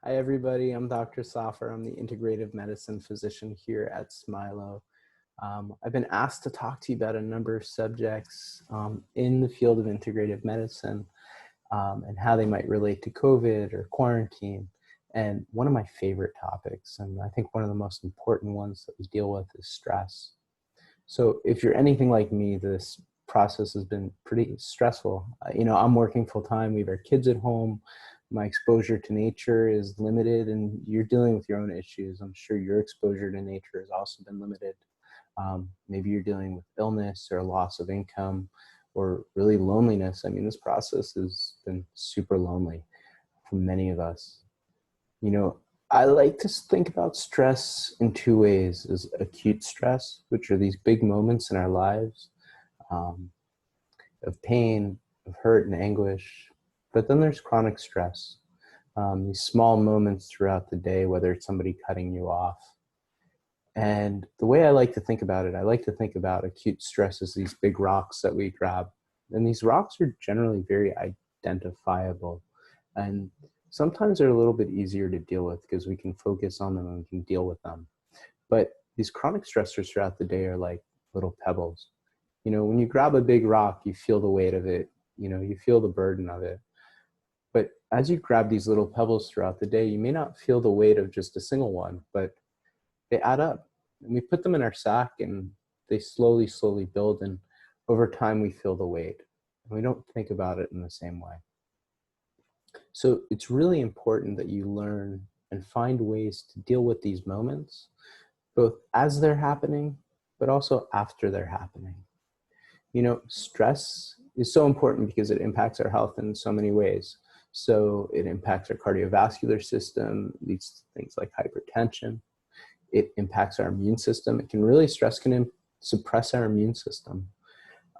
Hi, everybody. I'm Dr. Soffer. I'm the integrative medicine physician here at Smilo. I've been asked to talk to you about a number of subjects in the field of integrative medicine and how they might relate to COVID or quarantine. And one of my favorite topics, and I think one of the most important ones that we deal with, is stress. So if you're anything like me, this process has been pretty stressful. I'm working full time. We have our kids at home. My exposure to nature is limited, and you're dealing with your own issues. I'm sure your exposure to nature has also been limited. Maybe you're dealing with illness or loss of income or really loneliness. I mean, this process has been super lonely for many of us. I like to think about stress in two ways: as acute stress, which are these big moments in our lives of pain, of hurt and anguish. But then there's chronic stress, these small moments throughout the day, whether it's somebody cutting you off. And the way I like to think about it, I like to think about acute stress as these big rocks that we grab. And these rocks are generally very identifiable. And sometimes they're a little bit easier to deal with because we can focus on them and we can deal with them. But these chronic stressors throughout the day are like little pebbles. When you grab a big rock, you feel the weight of it. You feel the burden of it. But as you grab these little pebbles throughout the day, you may not feel the weight of just a single one, but they add up. And we put them in our sack and they slowly build. And over time, we feel the weight. And we don't think about it in the same way. So it's really important that you learn and find ways to deal with these moments, both as they're happening, but also after they're happening. Stress is so important because it impacts our health in so many ways. So it impacts our cardiovascular system, leads to things like hypertension. It impacts our immune system. Stress can suppress our immune system.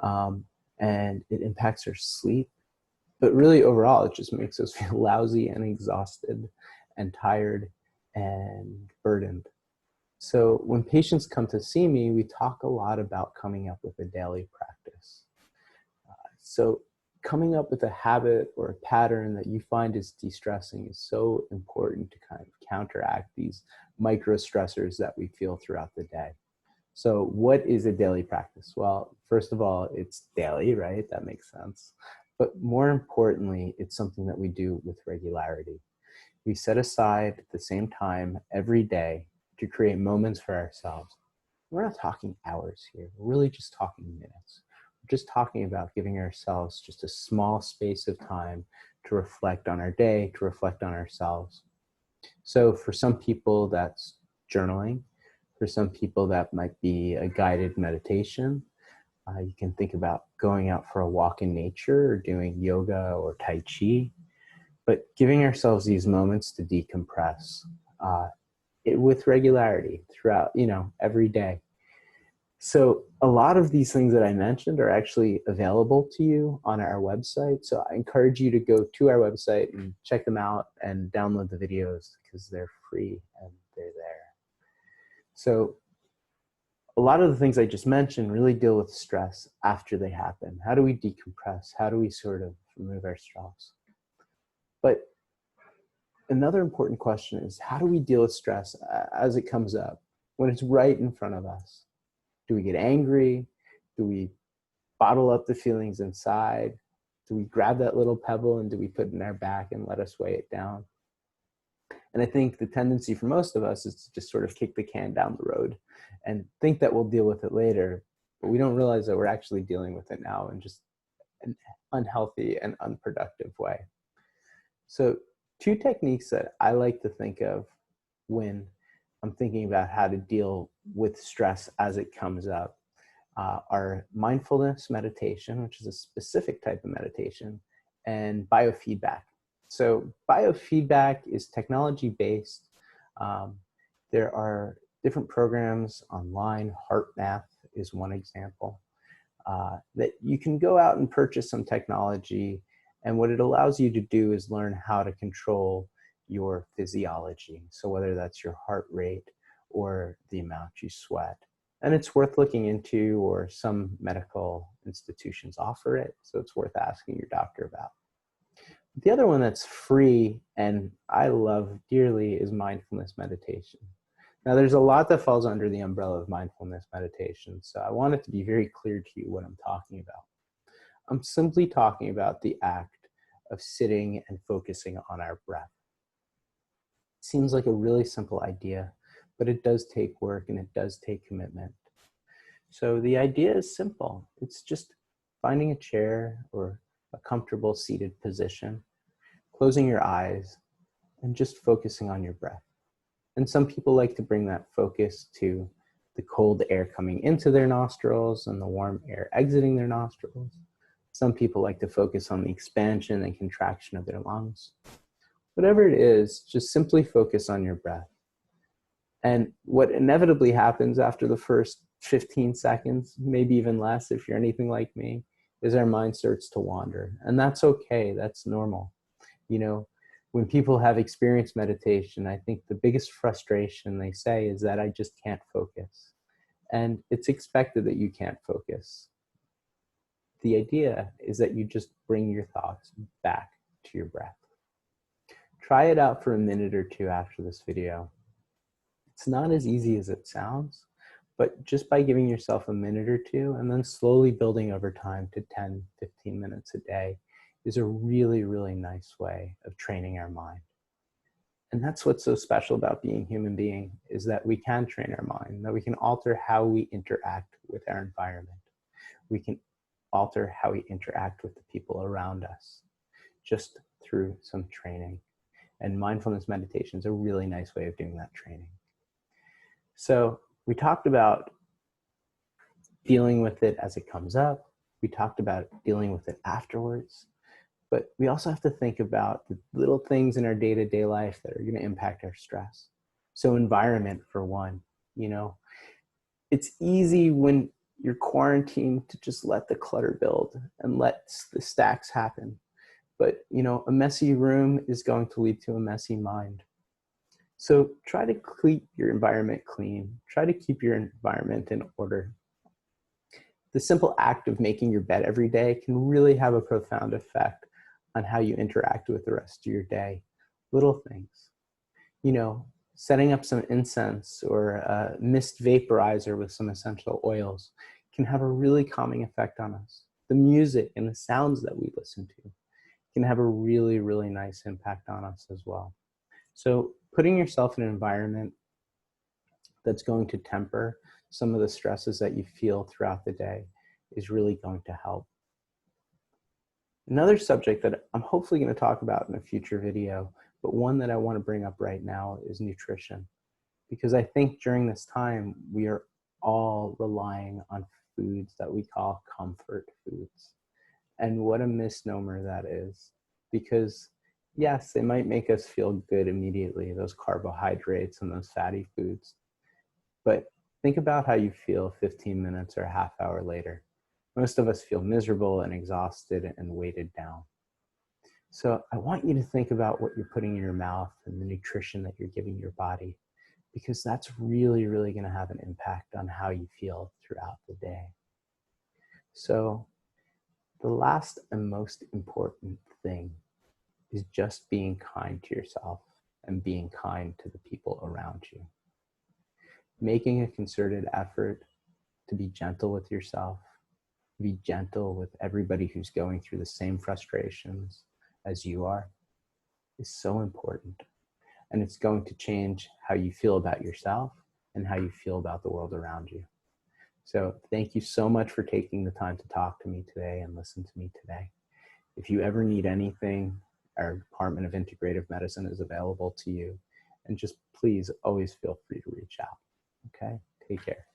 And it impacts our sleep. But really overall, it just makes us feel lousy and exhausted and tired and burdened. So when patients come to see me, we talk a lot about coming up with a daily practice. So coming up with a habit or a pattern that you find is de-stressing is so important to kind of counteract these micro stressors that we feel throughout the day. So what is a daily practice? Well, first of all, it's daily, right? That makes sense. But more importantly, it's something that we do with regularity. We set aside the same time every day to create moments for ourselves. We're not talking hours here. We're really just talking minutes. We're just talking about giving ourselves just a small space of time to reflect on our day, to reflect on ourselves. So for some people, that's journaling. For some people, that might be a guided meditation. You can think about going out for a walk in nature or doing yoga or Tai Chi, but giving ourselves these moments to decompress with regularity throughout, every day. So a lot of these things that I mentioned are actually available to you on our website. So I encourage you to go to our website and check them out and download the videos because they're free and they're there. So a lot of the things I just mentioned really deal with stress after they happen. How do we decompress? How do we sort of remove our stress? But another important question is, how do we deal with stress as it comes up when it's right in front of us? Do we get angry? Do we bottle up the feelings inside? Do we grab that little pebble and do we put it in our back and let us weigh it down? And I think the tendency for most of us is to just sort of kick the can down the road and think that we'll deal with it later, but we don't realize that we're actually dealing with it now in just an unhealthy and unproductive way. So two techniques that I like to think of when I'm thinking about how to deal with stress as it comes up are mindfulness meditation, which is a specific type of meditation, and biofeedback. So biofeedback is technology-based. There are different programs online. HeartMath is one example that you can go out and purchase some technology. And what it allows you to do is learn how to control your physiology. So whether that's your heart rate or the amount you sweat. And it's worth looking into, or some medical institutions offer it. So it's worth asking your doctor about. The other one that's free and I love dearly is mindfulness meditation. Now, there's a lot that falls under the umbrella of mindfulness meditation, so I want it to be very clear to you what I'm talking about. I'm simply talking about the act of sitting and focusing on our breath. It seems like a really simple idea, but it does take work and it does take commitment. So the idea is simple. It's just finding a chair or a comfortable seated position, closing your eyes, and just focusing on your breath. And some people like to bring that focus to the cold air coming into their nostrils and the warm air exiting their nostrils. Some people like to focus on the expansion and contraction of their lungs. Whatever it is, just simply focus on your breath. And what inevitably happens after the first 15 seconds, maybe even less if you're anything like me, is our mind starts to wander. And that's okay, that's normal. You know, when people have experienced meditation, I think the biggest frustration they say is that I just can't focus. And it's expected that you can't focus. The idea is that you just bring your thoughts back to your breath. Try it out for a minute or two after this video. It's not as easy as it sounds, but just by giving yourself a minute or two and then slowly building over time to 10, 15 minutes a day is a really, really nice way of training our mind. And that's what's so special about being human being, is that we can train our mind, that we can alter how we interact with our environment. We can alter how we interact with the people around us just through some training. And mindfulness meditation is a really nice way of doing that training. So we talked about dealing with it as it comes up. We talked about dealing with it afterwards. But we also have to think about the little things in our day-to-day life that are going to impact our stress. So environment, for one, you know, it's easy when you're quarantined to just let the clutter build and let the stacks happen. But, you know, a messy room is going to lead to a messy mind. So try to keep your environment clean. Try to keep your environment in order. The simple act of making your bed every day can really have a profound effect on how you interact with the rest of your day. Little things. You know, setting up some incense or a mist vaporizer with some essential oils can have a really calming effect on us. The music and the sounds that we listen to can have a really, really nice impact on us as well. So putting yourself in an environment that's going to temper some of the stresses that you feel throughout the day is really going to help. Another subject that I'm hopefully going to talk about in a future video, but one that I want to bring up right now, is nutrition. Because I think during this time, we are all relying on foods that we call comfort foods. And what a misnomer that is. Because yes, they might make us feel good immediately, those carbohydrates and those fatty foods. But think about how you feel 15 minutes or a half hour later. Most of us feel miserable and exhausted and weighted down. So I want you to think about what you're putting in your mouth and the nutrition that you're giving your body, because that's really, really going to have an impact on how you feel throughout the day. So the last and most important thing is just being kind to yourself and being kind to the people around you. Making a concerted effort to be gentle with yourself, be gentle with everybody who's going through the same frustrations as you are, is so important. And it's going to change how you feel about yourself and how you feel about the world around you. So thank you so much for taking the time to talk to me today and listen to me today. If you ever need anything, our Department of Integrative Medicine is available to you. And just please always feel free to reach out. Okay? Take care.